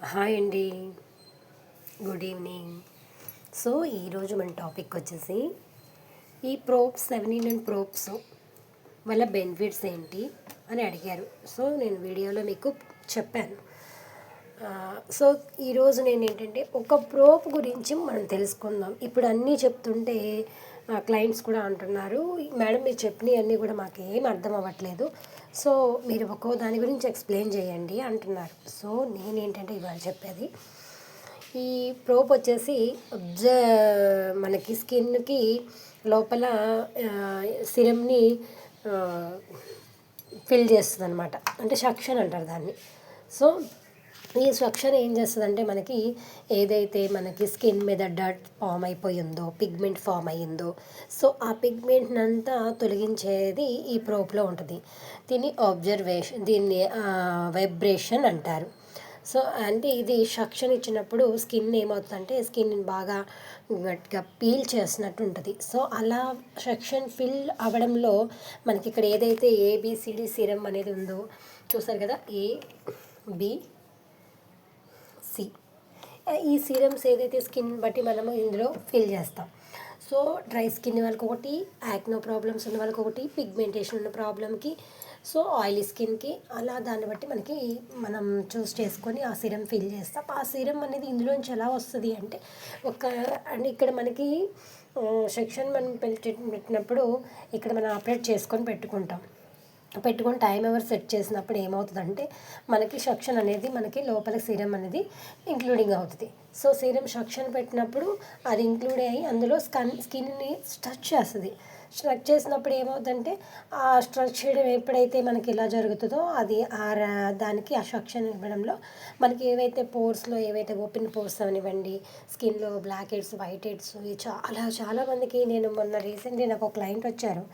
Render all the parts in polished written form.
Hi అండి, good evening. So ఈరోజు మన టాపిక్ వచ్చేసి ఈ ప్రోబ్స్ 7 ప్రోబ్స్ వల్ల బెనిఫిట్స్ ఏంటి అని అడిగారు. సో నేను వీడియోలో మీకు చెప్పాను. సో ఈరోజు నేను ఏంటంటే ఒక ప్రోబ్ గురించి మనం తెలుసుకుందాం. ఇప్పుడు అన్నీ చెప్తుంటే క్లయింట్స్ కూడా అంటున్నారు, మేడం మీరు చెప్పినవి అన్నీ కూడా మాకు ఏం అర్థం అవ్వట్లేదు, సో మీరు ఒక్కో దాని గురించి ఎక్స్ప్లెయిన్ చేయండి అంటున్నారు. సో నేనేంటంటే ఇవాళ చెప్పేది, ఈ ప్రోబ్ వచ్చేసి మనకి స్కిన్కి లోపల సిరమ్ని ఫిల్ చేస్తుంది అనమాట, అంటే సక్షన్ అంటారు దాన్ని. సో ఈ సక్షన్ ఏం చేస్తుందంటే మనకి ఏదైతే మనకి స్కిన్ మీద డట్ ఫామ్ అయిపోయిందో, పిగ్మెంట్ ఫామ్ అయ్యిందో, సో ఆ పిగ్మెంట్ అంతా తొలగించేది ఈ ప్రోబ్లో ఉంటుంది. దీన్ని వైబ్రేషన్ అంటారు. సో అంటే ఇది సక్షన్ ఇచ్చినప్పుడు స్కిన్ ఏమవుతుందంటే స్కిన్ బాగా గట్టిగా పీల్ చేసినట్టు ఉంటుంది. సో అలా సక్షన్ ఫిల్ అవ్వడంలో మనకి ఇక్కడ ఏదైతే ఏబిసిడి సిరం అనేది ఉందో చూసారు కదా, సి ఈ సీరమ్స్ ఏదైతే స్కిన్ బట్టి మనము ఇందులో ఫిల్ చేస్తాం. సో డ్రై స్కిన్ వాళ్ళకి ఒకటి, యాక్నో ప్రాబ్లమ్స్ ఉన్న వాళ్ళకి ఒకటి, పిగ్మెంటేషన్ ఉన్న ప్రాబ్లమ్కి, సో ఆయిలీ స్కిన్కి, అలా దాన్ని బట్టి మనకి మనం చూస్ చేసుకొని ఆ సీరం ఫిల్ చేస్తాం. ఆ సీరం అనేది ఇందులోంచి ఎలా వస్తుంది అంటే అంటే ఇక్కడ మనకి సెక్షన్ మనం పెట్టినప్పుడు ఇక్కడ మనం ఆపరేట్ చేసుకొని పెట్టుకొని టైం ఎవర్ సెట్ చేసినప్పుడు ఏమవుతుందంటే మనకి సక్షన్ అనేది మనకి లోపల సీరం అనేది ఇంక్లూడింగ్ అవుతుంది. సో సీరం సక్షన్ పెట్టినప్పుడు అది ఇంక్లూడ్ అయ్యి అందులో స్కిన్ని స్ట్రెచ్ చేస్తుంది. స్ట్రెచ్ చేసినప్పుడు ఏమవుతుందంటే ఆ స్ట్రెచ్ చేయడం ఎప్పుడైతే మనకి ఇలా జరుగుతుందో అది దానికి ఆ సక్షన్ ఇవ్వడంలో మనకి ఏవైతే పోర్స్లో ఏవైతే ఓపెన్ పోర్స్ అవనివ్వండి, స్కిన్లో బ్లాక్ హెడ్స్, వైట్ హెడ్స్, చాలామందికి నేను మొన్న రీసెంట్లీ నాకు ఒక క్లయింట్ వచ్చారు,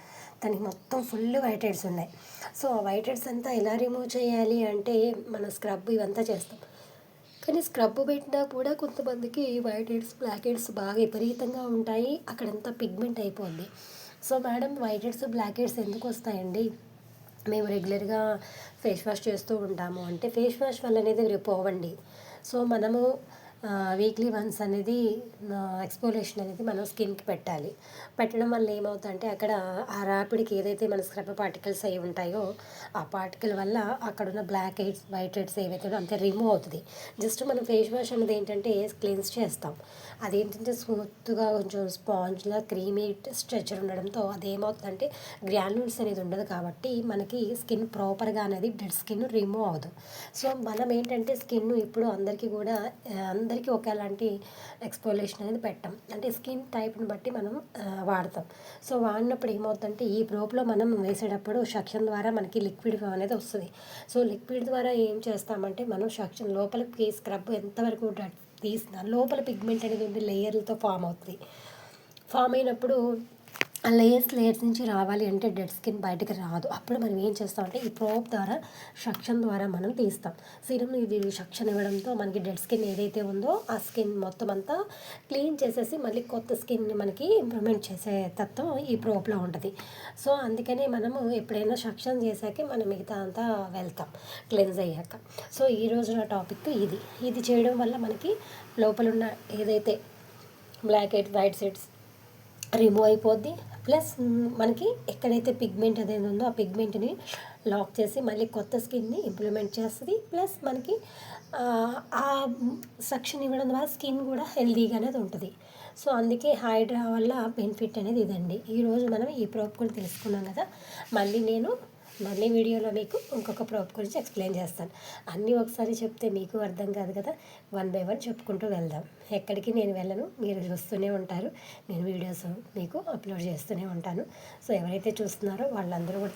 తనకి మొత్తం ఫుల్ వైట్ హెడ్స్ ఉన్నాయి. సో ఆ వైట్ హెడ్స్ అంతా ఎలా రిమూవ్ చేయాలి అంటే మన స్క్రబ్ ఇవంతా చేస్తాం, కానీ స్క్రబ్ పెట్టినా కూడా కొంతమందికి వైట్ హెడ్స్, బ్లాక్ హెడ్స్ బాగా విపరీతంగా ఉంటాయి, అక్కడంతా పిగ్మెంట్ అయిపోద్ది. So madam white heads, black heads ఎందుకు వస్తాయండి, మేము రెగ్యులర్గా ఫేస్ వాష్ చేస్తూ ఉంటాము అంటే ఫేస్ వాష్ వల్ల అనేది పోవండి. సో మనము వీక్లీ వన్స్ అనేది ఎక్స్ఫోలియేషన్ అనేది మనం స్కిన్కి పెట్టడం వల్ల ఏమవుతుందంటే అక్కడ ఆ ర్యాపిడ్కి ఏదైతే మన స్క్రబ్ పార్టికల్స్ అవి ఉంటాయో ఆ పార్టికల్ వల్ల అక్కడ ఉన్న బ్లాక్ హెడ్స్, వైట్ హెడ్స్ ఏవైతే అంతే రిమూవ్ అవుతుంది. జస్ట్ మనం ఫేస్ వాష్ అనేది ఏంటంటే క్లెన్స్ చేస్తాం, అదేంటంటే స్మూత్గా కొంచెం స్పాంజ్లా క్రీమీ స్ట్రెచర్ ఉండడంతో అదేమవుతుందంటే గ్రాన్యూల్స్ అనేది ఉండదు కాబట్టి మనకి స్కిన్ ప్రాపర్గా అనేది డెడ్ స్కిన్ రిమూవ్ అవ్వదు. సో మనం ఏంటంటే స్కిన్ ఇప్పుడు అందరికీ ఒకేలాంటి ఎక్స్ఫోలియేషన్ అనేది పెట్టాం, అంటే స్కిన్ టైప్ని బట్టి మనం వాడతాం. సో వాడినప్పుడు ఏమవుతుందంటే ఈ ప్రోబ్లో మనం వేసేటప్పుడు సక్షన్ ద్వారా మనకి లిక్విడ్ అనేది వస్తుంది. సో లిక్విడ్ ద్వారా ఏం చేస్తామంటే మనం సక్షన్ లోపలికి స్క్రబ్ ఎంతవరకు తీసిన లోపల పిగ్మెంట్ అనేది ఉండి లేయర్లతో ఫామ్ అయినప్పుడు ఆ లేయర్స్ నుంచి రావాలి అంటే డెడ్ స్కిన్ బయటకు రాదు. అప్పుడు మనం ఏం చేస్తామంటే ఈ ప్రోబ్ ద్వారా సక్షన్ ద్వారా మనం తీస్తాం. సీరం ఇది సక్షన్ ఇవ్వడంతో మనకి డెడ్ స్కిన్ ఏదైతే ఉందో ఆ స్కిన్ మొత్తం అంతా క్లీన్ చేసేసి మళ్ళీ కొత్త స్కిన్ని మనకి ఇంప్రూవ్మెంట్ చేసే తత్వం ఈ ప్రోబ్లో ఉంటుంది. సో అందుకనే మనము ఎప్పుడైనా సక్షన్ చేశాకే మనం మిగతా అంతా వెళ్తాం క్లెన్స్ అయ్యాక. సో ఈరోజు నా టాపిక్ ఇది చేయడం వల్ల మనకి లోపల ఉన్న ఏదైతే black heads, white heads remove అయిపోద్ది. ప్లస్ మనకి ఎక్కడైతే పిగ్మెంట్ అనేది ఉందో ఆ పిగ్మెంట్ని లాక్ చేసి మళ్ళీ కొత్త స్కిన్ని ఇంప్లిమెంట్ చేస్తుంది. ప్లస్ మనకి ఆ సక్షన్ ఇవ్వడం ద్వారా స్కిన్ కూడా హెల్దీగా అనేది ఉంటుంది. సో అందుకే హైడ్రా వల్ల బెనిఫిట్ అనేది ఇదండి. ఈరోజు మనం ఈ ప్రోబ్ కూడా తెలుసుకున్నాం కదా, మళ్ళీ వీడియోలో మీకు ఇంకొక ప్రోబ్ గురించి ఎక్స్ప్లెయిన్ చేస్తాను. అన్నీ ఒకసారి చెప్తే మీకు అర్థం కాదు కదా, 1 బై 1 చెప్పుకుంటూ వెళ్దాం. ఎక్కడికి నేను వెళ్ళను, మీరు చూస్తూనే ఉంటారు, నేను వీడియోస్ మీకు అప్లోడ్ చేస్తూనే ఉంటాను. సో ఎవరైతే చూస్తున్నారో వాళ్ళందరూ కూడా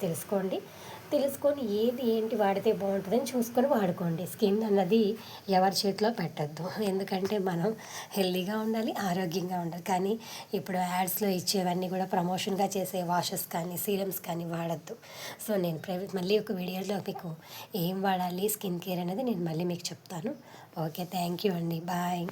తెలుసుకొని ఏది ఏంటి వాడితే బాగుంటుందని చూసుకొని వాడుకోండి. స్కిన్ అన్నది ఎవరి చేతిలో పెట్టద్దు, ఎందుకంటే మనం హెల్దీగా ఉండాలి, ఆరోగ్యంగా ఉండాలి. కానీ ఇప్పుడు యాడ్స్లో ఇచ్చేవన్నీ కూడా ప్రమోషన్గా చేసే వాషెస్ కానీ సీరమ్స్ కానీ వాడద్దు. సో నేను మళ్ళీ ఒక వీడియోలో మీకు ఏం వాడాలి స్కిన్ కేర్ అనేది నేను మళ్ళీ మీకు చెప్తాను. ఓకే, థ్యాంక్ యూ అండి, బాయ్.